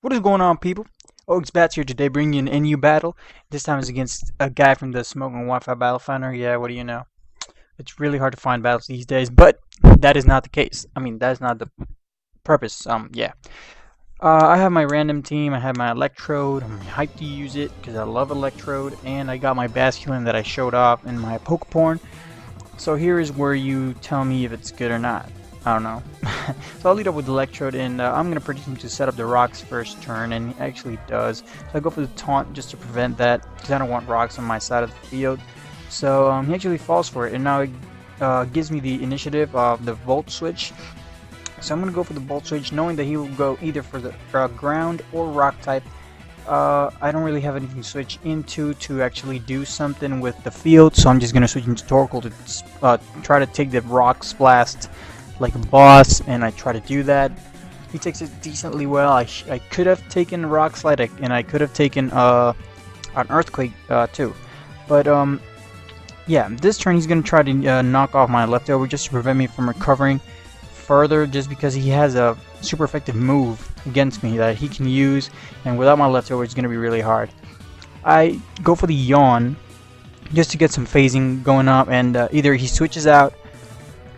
What is going on, people? BATz here today, bringing you an NU battle. This time is against a guy from the Smoking Wi-Fi Battle Finder. Yeah, what do you know? It's really hard to find battles these days, but that is not the case. I mean, that is not the purpose. Yeah. I have my random team. I have my Electrode. I'm hyped to use it because I love Electrode, and I got my Basculin that I showed off in my poke porn. So here is where you tell me if it's good or not. I don't know. So I'll lead up with Electrode, and I'm going to predict him to set up the rocks first turn, and he actually does. So I go for the taunt just to prevent that, because I don't want rocks on my side of the field. So he actually falls for it, and now it gives me the initiative of the Volt Switch. So I'm going to go for the Volt Switch, knowing that he will go either for the ground or rock type. I don't really have anything to switch into to actually do something with the field, so I'm just going to switch into Torkoal to try to take the Rock Blast like a boss, and I try to do that. He takes it decently well. I could have taken Rock Slide, and I could have taken an Earthquake too. But yeah, this turn he's going to try to knock off my leftover just to prevent me from recovering further, just because he has a super effective move against me that he can use, and without my leftover it's going to be really hard. I go for the Yawn just to get some phasing going up, and either he switches out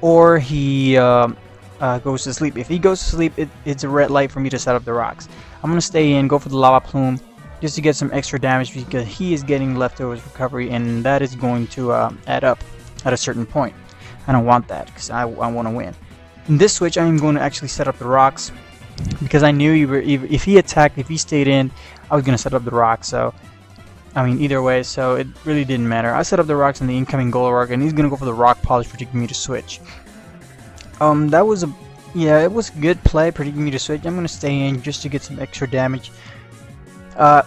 or he goes to sleep. If he goes to sleep, it's a red light for me to set up the rocks. I'm going to stay in, go for the Lava Plume just to get some extra damage, because he is getting leftovers recovery, and that is going to add up at a certain point. I don't want that, because I want to win. In this switch, I'm going to actually set up the rocks, because I knew if he attacked, if he stayed in, I was going to set up the rocks. So I mean, either way, so it really didn't matter. I set up the rocks in the incoming Golorock, and he's gonna go for the Rock Polish, predicting me to switch. That was it was a good play, predicting me to switch. I'm gonna stay in just to get some extra damage. That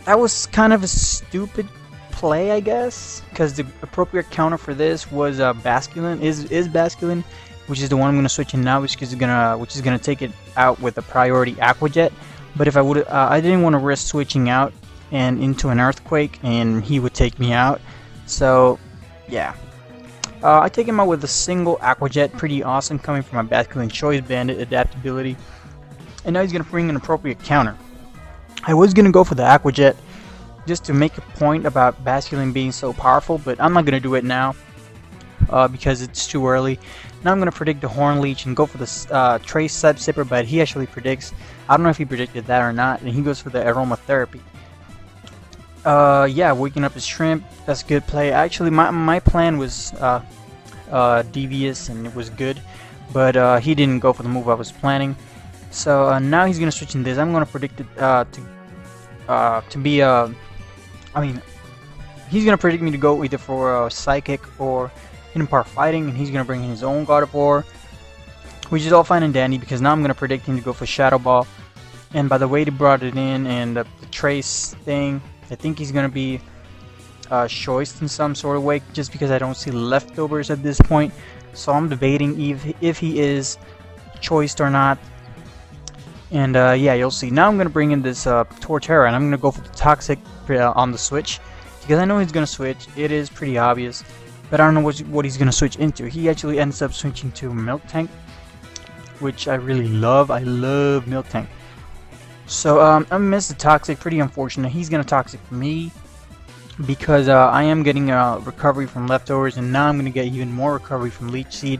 was kind of a stupid play, I guess, because the appropriate counter for this was Basculin, is Basculin, which is the one I'm gonna switch in now, which is gonna take it out with a priority Aqua Jet. But if I would, I didn't want to risk switching out and into an Earthquake, and he would take me out. So yeah, I take him out with a single Aqua Jet, pretty awesome, coming from my Basculin Choice Bandit adaptability. And now he's gonna bring an appropriate counter. I was gonna go for the Aqua Jet just to make a point about Basculin being so powerful, but I'm not gonna do it now because it's too early. Now I'm gonna predict the Horn Leech and go for the Trace Sipper, but he actually predicts, I don't know if he predicted that or not, and he goes for the Aromatherapy. Yeah, waking up his shrimp, that's a good play. Actually, my plan was devious, and it was good, but he didn't go for the move I was planning. So now he's gonna switch in this. I'm gonna predict it to be I mean, he's gonna predict me to go either for Psychic or Hidden Power Fighting, and he's gonna bring in his own God of War, which is all fine and dandy, because now I'm gonna predict him to go for Shadow Ball. And by the way they brought it in, and the Trace thing, I think he's gonna be choiced in some sort of way, just because I don't see leftovers at this point. So I'm debating if he is choiced or not. And yeah, you'll see. Now I'm gonna bring in this Torterra, and I'm gonna go for the Toxic on the switch, because I know he's gonna switch. It is pretty obvious, but I don't know what he's gonna switch into. He actually ends up switching to Milk Tank, which I really love. I love Milk Tank. So I missed the Toxic, pretty unfortunate. He's gonna Toxic me, because I am getting recovery from leftovers, and now I'm gonna get even more recovery from Leech Seed.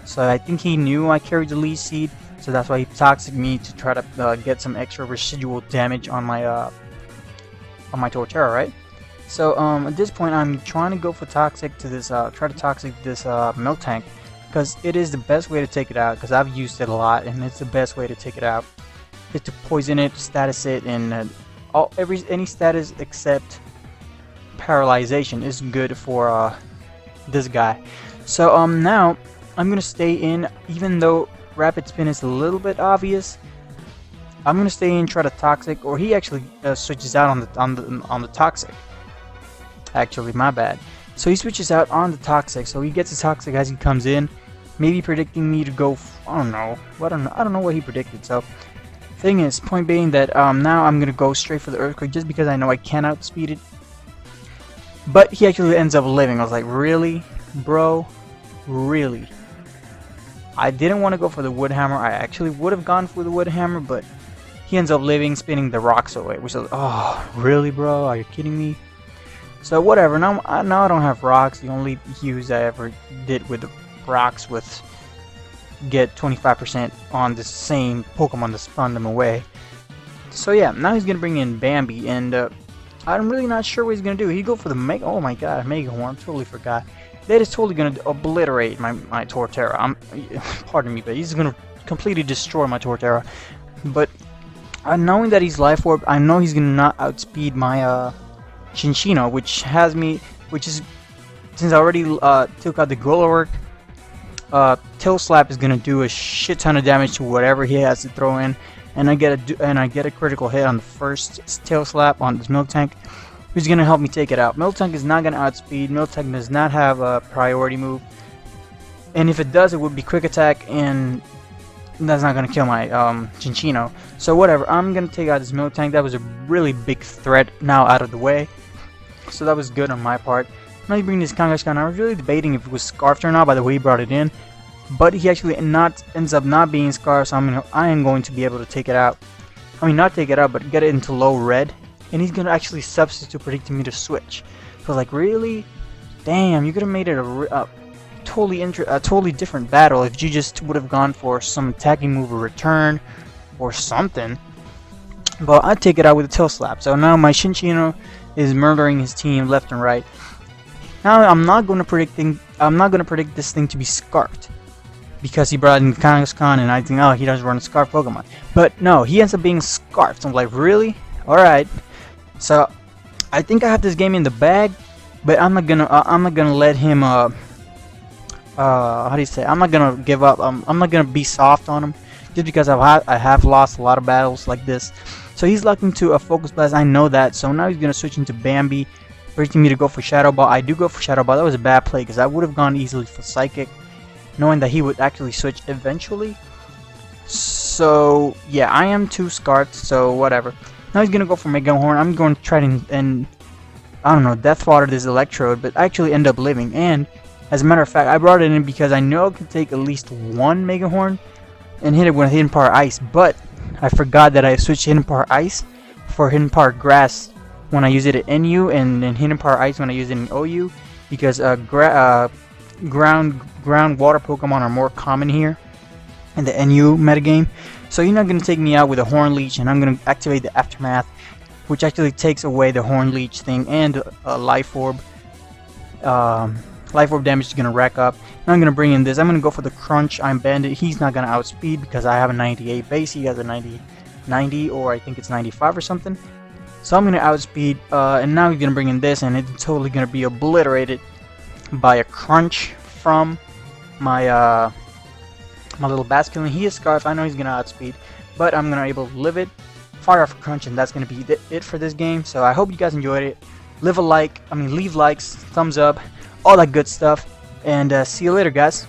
So I think he knew I carried the Leech Seed, so that's why he Toxic me to try to get some extra residual damage on my Torterra, right? So at this point, I'm trying to go for Toxic to this, try to Toxic this Milk Tank, because it is the best way to take it out, because I've used it a lot, and it's the best way to take it out. Is to poison it, status it, and any status except paralyzation is good for this guy. So now I'm gonna stay in, even though Rapid Spin is a little bit obvious. I'm gonna stay in, try to Toxic, or he actually switches out on the Toxic. Actually, my bad. So he switches out on the Toxic, so he gets his Toxic as he comes in, maybe predicting me to go. I don't know. I don't know what he predicted. So. Thing is, point being that now I'm gonna go straight for the Earthquake, just because I know I can outspeed it. But he actually ends up living. I was like, really, bro, really? I didn't want to go for the Wood Hammer. I actually would have gone for the Wood Hammer, but he ends up living, spinning the rocks away. Which is, oh, really, bro? Are you kidding me? So whatever. Now I don't have rocks. The only use I ever did with the rocks was get 25% on the same Pokemon to stun them away. So yeah, now he's gonna bring in Bambi, and I'm really not sure what he's gonna do. He go for the Mega. Oh my God, Mega Horn. Totally forgot. That is totally gonna obliterate my Torterra. Pardon me, but he's gonna completely destroy my Torterra. But knowing that he's Life Orb, I know he's gonna not outspeed my Cinccino, which is since I already took out the Glow Tail Slap is gonna do a shit ton of damage to whatever he has to throw in, and I get a critical hit on the first Tail Slap on this Milk Tank, who's gonna help me take it out. Milk Tank is not gonna outspeed. Milk Tank does not have a priority move, and if it does, it would be Quick Attack, and that's not gonna kill my Cinccino. So whatever, I'm gonna take out this Milk Tank. That was a really big threat now out of the way, so that was good on my part. Now you bring this Kangaskhan. I was really debating if it was Scarfed or not by the way he brought it in, but he actually ends up not being Scarfed, so I am going to be able to take it out. I mean, not take it out, but get it into low red, and he's gonna actually substitute predicting me to switch. So like, really, damn, you could have made it a totally different battle if you just would have gone for some attacking move or return or something. But I take it out with a Tail Slap. So now my Cinccino is murdering his team left and right. Now I'm not going to predict this thing to be Scarfed, because he brought in Kangaskhan and I think, oh, he doesn't run a Scarf Pokemon. But no, he ends up being Scarfed. I'm like, really? Alright. So I think I have this game in the bag, but I'm not gonna let him how do you say? I'm not gonna give up. I'm not gonna be soft on him just because I have lost a lot of battles like this. So he's looking to a Focus Blast. I know that. So now he's gonna switch into Bambi, predicting me to go for Shadow Ball. I do go for Shadow Ball. That was a bad play because I would have gone easily for Psychic, knowing that he would actually switch eventually. So yeah, I am too scarred, so whatever. Now he's gonna go for Mega Horn. I'm going to try to and I don't know, Death Water this Electrode, but I actually end up living. And as a matter of fact, I brought it in because I know it can take at least one Mega Horn and hit it with Hidden Power Ice, but I forgot that I switched Hidden Power Ice for Hidden Power Grass when I use it at NU, and then Hidden Power Ice when I use it in OU, because ground water Pokemon are more common here in the NU metagame. So you're not going to take me out with a Horn Leech, and I'm going to activate the Aftermath, which actually takes away the Horn Leech thing and Life Orb. Life Orb damage is going to rack up. And I'm going to bring in this. I'm going to go for the Crunch. I'm Bandit. He's not going to outspeed because I have a 98 base. He has a 90, or I think it's 95 or something. So I'm going to outspeed, and now he's going to bring in this, and it's totally going to be obliterated by a Crunch from my my little Basculin. He is Scarf. I know he's going to outspeed, but I'm going to be able to live it, fire off a Crunch, and that's going to be it for this game. So I hope you guys enjoyed it. Leave likes, thumbs up, all that good stuff, and see you later, guys.